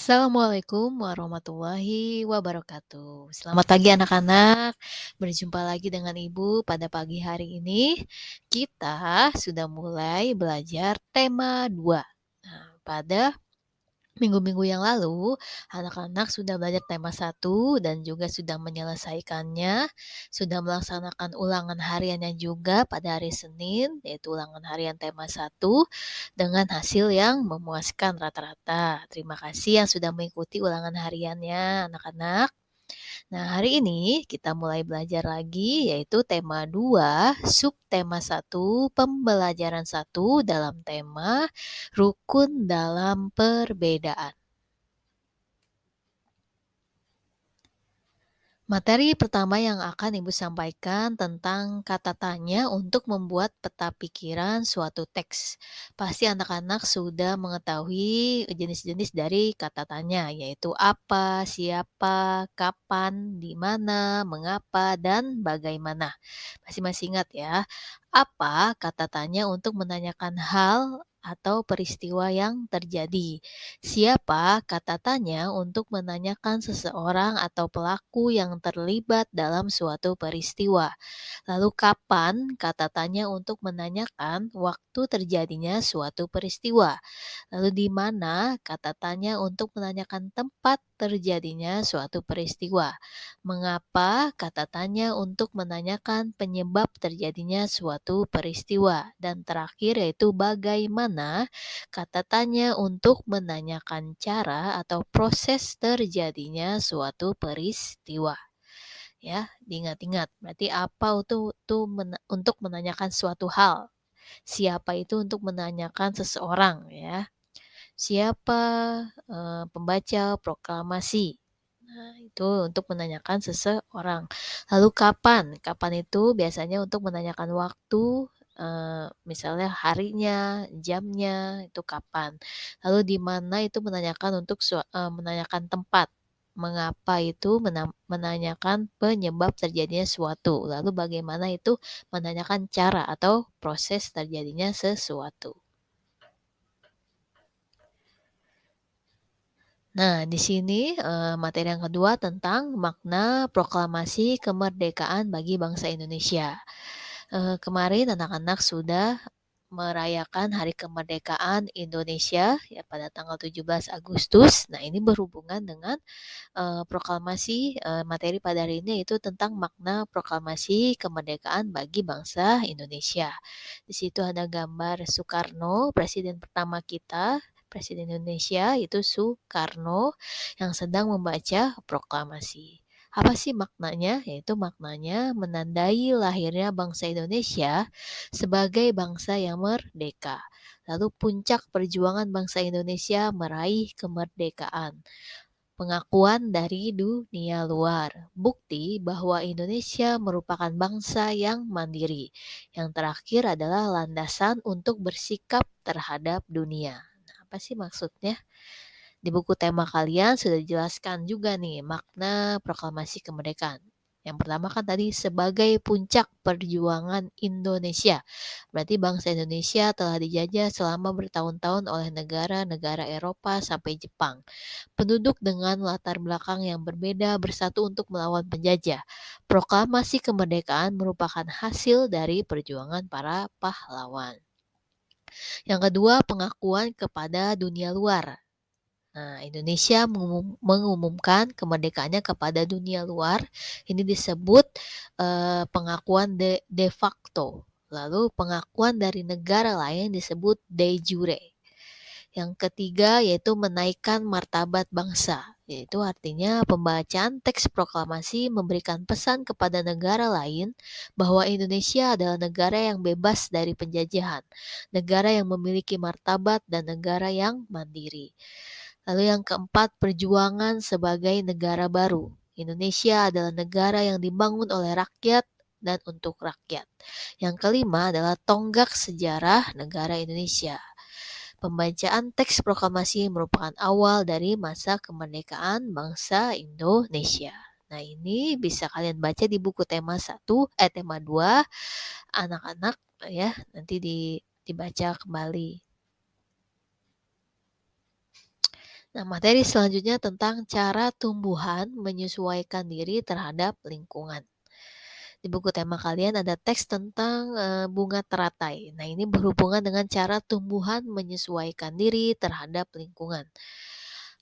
Assalamualaikum warahmatullahi wabarakatuh. Selamat pagi anak-anak. Berjumpa lagi dengan Ibu pada pagi hari ini. Kita sudah mulai belajar tema 2. Nah, pada minggu-minggu yang lalu, anak-anak sudah belajar tema 1 dan juga sudah menyelesaikannya, sudah melaksanakan ulangan hariannya juga pada hari Senin, yaitu ulangan harian tema 1 dengan hasil yang memuaskan rata-rata. Terima kasih yang sudah mengikuti ulangan hariannya, anak-anak. Nah, hari ini kita mulai belajar lagi yaitu tema 2, subtema 1, pembelajaran 1 dalam tema rukun dalam perbedaan. Materi pertama yang akan Ibu sampaikan tentang kata tanya untuk membuat peta pikiran suatu teks. Pasti anak-anak sudah mengetahui jenis-jenis dari kata tanya, yaitu apa, siapa, kapan, di mana, mengapa, dan bagaimana. Pasti masih ingat ya. Apa kata tanya untuk menanyakan hal atau peristiwa yang terjadi. Siapa kata tanya untuk menanyakan seseorang atau pelaku yang terlibat dalam suatu peristiwa. Lalu kapan kata tanya untuk menanyakan waktu terjadinya suatu peristiwa. Lalu di mana kata tanya untuk menanyakan tempat terjadinya suatu peristiwa. Mengapa kata tanya untuk menanyakan penyebab terjadinya suatu peristiwa. Dan terakhir yaitu bagaimana kata tanya untuk menanyakan cara atau proses terjadinya suatu peristiwa. Ya, diingat-ingat. Berarti apa untuk menanyakan suatu hal. Siapa itu untuk menanyakan seseorang ya. Siapa pembaca proklamasi. Nah, itu untuk menanyakan seseorang. Lalu kapan? Kapan itu biasanya untuk menanyakan waktu, misalnya harinya, jamnya, itu kapan. Lalu di mana itu menanyakan untuk menanyakan tempat. Mengapa itu menanyakan penyebab terjadinya suatu. Lalu bagaimana itu menanyakan cara atau proses terjadinya sesuatu. Nah, di sini materi yang kedua tentang makna proklamasi kemerdekaan bagi bangsa Indonesia. Kemarin anak-anak sudah merayakan Hari Kemerdekaan Indonesia ya pada tanggal 17 Agustus. Nah, ini berhubungan dengan proklamasi materi pada hari ini yaitu tentang makna proklamasi kemerdekaan bagi bangsa Indonesia. Di situ ada gambar Soekarno, presiden pertama kita, Presiden Indonesia itu Soekarno yang sedang membaca proklamasi. Apa sih maknanya? Yaitu maknanya menandai lahirnya bangsa Indonesia sebagai bangsa yang merdeka. Lalu puncak perjuangan bangsa Indonesia meraih kemerdekaan. Pengakuan dari dunia luar, bukti bahwa Indonesia merupakan bangsa yang mandiri. Yang terakhir adalah landasan untuk bersikap terhadap dunia. Nah, apa sih maksudnya? Di buku tema kalian sudah dijelaskan juga nih makna proklamasi kemerdekaan. Yang pertama kan tadi sebagai puncak perjuangan Indonesia. Berarti bangsa Indonesia telah dijajah selama bertahun-tahun oleh negara-negara Eropa sampai Jepang. Penduduk dengan latar belakang yang berbeda bersatu untuk melawan penjajah. Proklamasi kemerdekaan merupakan hasil dari perjuangan para pahlawan. Yang kedua, pengakuan kepada dunia luar. Nah, Indonesia mengumumkan kemerdekaannya kepada dunia luar. Ini disebut pengakuan de facto. Lalu pengakuan dari negara lain disebut de jure. Yang ketiga yaitu menaikkan martabat bangsa, yaitu artinya pembacaan teks proklamasi memberikan pesan kepada negara lain bahwa Indonesia adalah negara yang bebas dari penjajahan, negara yang memiliki martabat dan negara yang mandiri. Lalu yang keempat, perjuangan sebagai negara baru. Indonesia adalah negara yang dibangun oleh rakyat dan untuk rakyat. Yang kelima adalah tonggak sejarah negara Indonesia. Pembacaan teks proklamasi merupakan awal dari masa kemerdekaan bangsa Indonesia. Nah, ini bisa kalian baca di buku tema 1, tema 2, anak-anak ya, nanti dibaca kembali. Nah, materi selanjutnya tentang cara tumbuhan menyesuaikan diri terhadap lingkungan. Di buku tema kalian ada teks tentang bunga teratai. Nah, ini berhubungan dengan cara tumbuhan menyesuaikan diri terhadap lingkungan.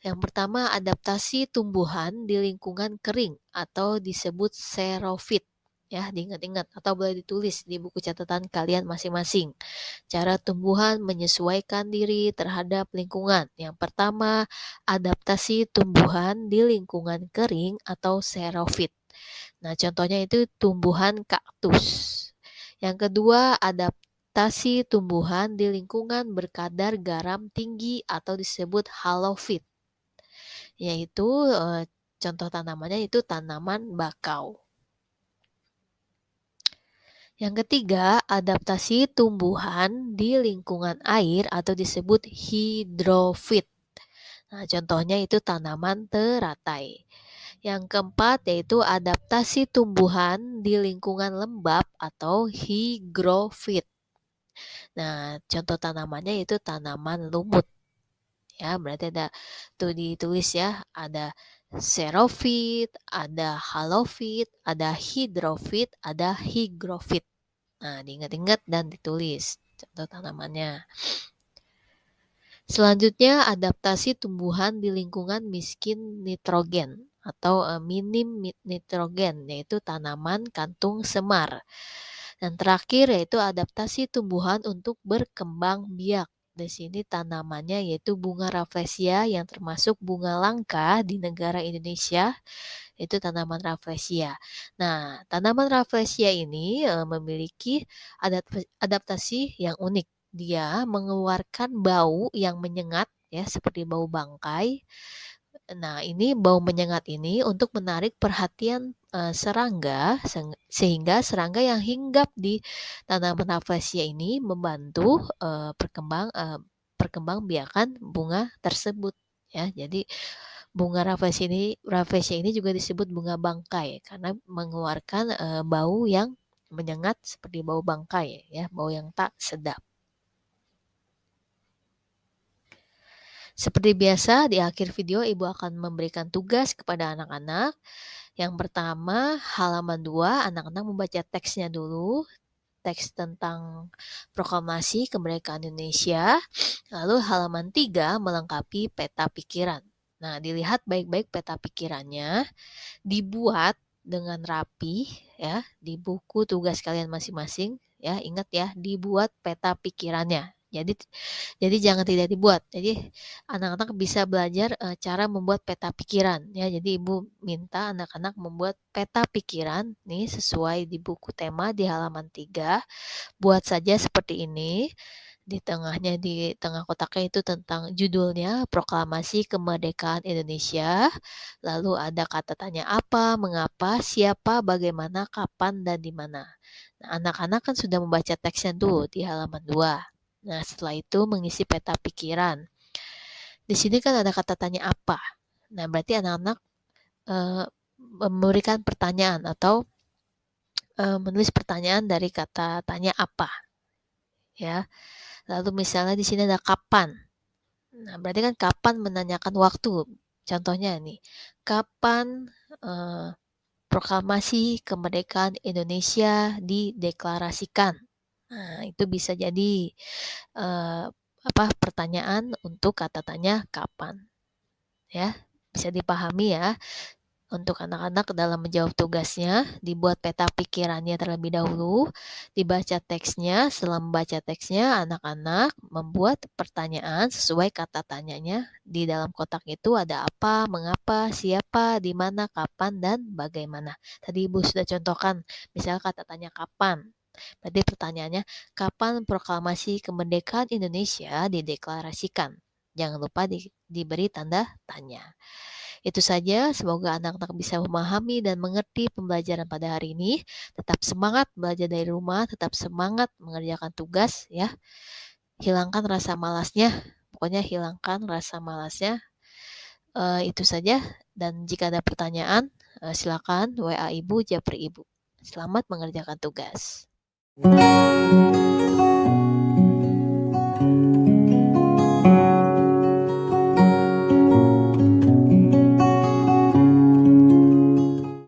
Yang pertama, adaptasi tumbuhan di lingkungan kering atau disebut xerofit. Ya, diingat-ingat atau boleh ditulis di buku catatan kalian masing-masing. Cara tumbuhan menyesuaikan diri terhadap lingkungan. Yang pertama, adaptasi tumbuhan di lingkungan kering atau xerofit. Nah, contohnya itu tumbuhan kaktus. Yang kedua, adaptasi tumbuhan di lingkungan berkadar garam tinggi atau disebut halofit, yaitu contoh tanamannya itu tanaman bakau. Yang ketiga, adaptasi tumbuhan di lingkungan air atau disebut hidrofit. Nah, contohnya itu tanaman teratai. Yang keempat yaitu adaptasi tumbuhan di lingkungan lembab atau higrofit. Nah, contoh tanamannya itu tanaman lumut. Ya, berarti ada tuh ditulis ya, ada xerofit, ada halofit, ada hidrofit, ada higrofit. Nah, diingat-ingat dan ditulis contoh tanamannya. Selanjutnya, adaptasi tumbuhan di lingkungan miskin nitrogen atau minim nitrogen, yaitu tanaman kantung semar. Dan terakhir yaitu adaptasi tumbuhan untuk berkembang biak. Di sini tanamannya yaitu bunga rafflesia yang termasuk bunga langka di negara Indonesia, itu tanaman rafflesia. Nah, tanaman rafflesia ini memiliki adaptasi yang unik. Dia mengeluarkan bau yang menyengat ya seperti bau bangkai. Nah, ini bau menyengat ini untuk menarik perhatian serangga sehingga serangga yang hinggap di tanaman rafflesia ini membantu perkembangbiakan bunga tersebut ya. Jadi bunga rafflesia ini juga disebut bunga bangkai karena mengeluarkan bau yang menyengat seperti bau bangkai ya, bau yang tak sedap. Seperti biasa, di akhir video Ibu akan memberikan tugas kepada anak-anak. Yang pertama, halaman 2, anak-anak membaca teksnya dulu, teks tentang proklamasi kemerdekaan Indonesia. Lalu halaman 3 melengkapi peta pikiran. Nah, dilihat baik-baik peta pikirannya, dibuat dengan rapi ya di buku tugas kalian masing-masing ya. Ingat ya, dibuat peta pikirannya. Jadi jangan tidak dibuat. Jadi anak-anak bisa belajar cara membuat peta pikiran ya. Jadi Ibu minta anak-anak membuat peta pikiran nih sesuai di buku tema di halaman 3. Buat saja seperti ini. Di tengah kotaknya itu tentang judulnya Proklamasi Kemerdekaan Indonesia. Lalu ada kata tanya apa, mengapa, siapa, bagaimana, kapan, dan di mana. Nah, anak-anak kan sudah membaca teksnya tuh di halaman 2. Nah, setelah itu mengisi peta pikiran. Di sini kan ada kata tanya apa. Nah, berarti anak-anak memberikan pertanyaan atau menulis pertanyaan dari kata tanya apa. Ya. Lalu misalnya di sini ada kapan. Nah, berarti kan kapan menanyakan waktu. Contohnya nih, kapan proklamasi kemerdekaan Indonesia dideklarasikan. Nah, itu bisa jadi pertanyaan untuk kata tanya kapan. Ya, bisa dipahami ya. Untuk anak-anak dalam menjawab tugasnya, dibuat peta pikirannya terlebih dahulu, dibaca teksnya. Setelah membaca teksnya, anak-anak membuat pertanyaan sesuai kata tanyanya. Di dalam kotak itu ada apa, mengapa, siapa, di mana, kapan, dan bagaimana. Tadi Ibu sudah contohkan, misalnya kata tanya kapan. Berarti pertanyaannya, kapan proklamasi kemerdekaan Indonesia dideklarasikan? Jangan lupa diberi tanda tanya. Itu saja, semoga anak-anak bisa memahami dan mengerti pembelajaran pada hari ini. Tetap semangat belajar dari rumah, tetap semangat mengerjakan tugas ya. Hilangkan rasa malasnya, pokoknya hilangkan rasa malasnya. Itu saja, dan jika ada pertanyaan, silakan WA Ibu, Japri Ibu. Selamat mengerjakan tugas.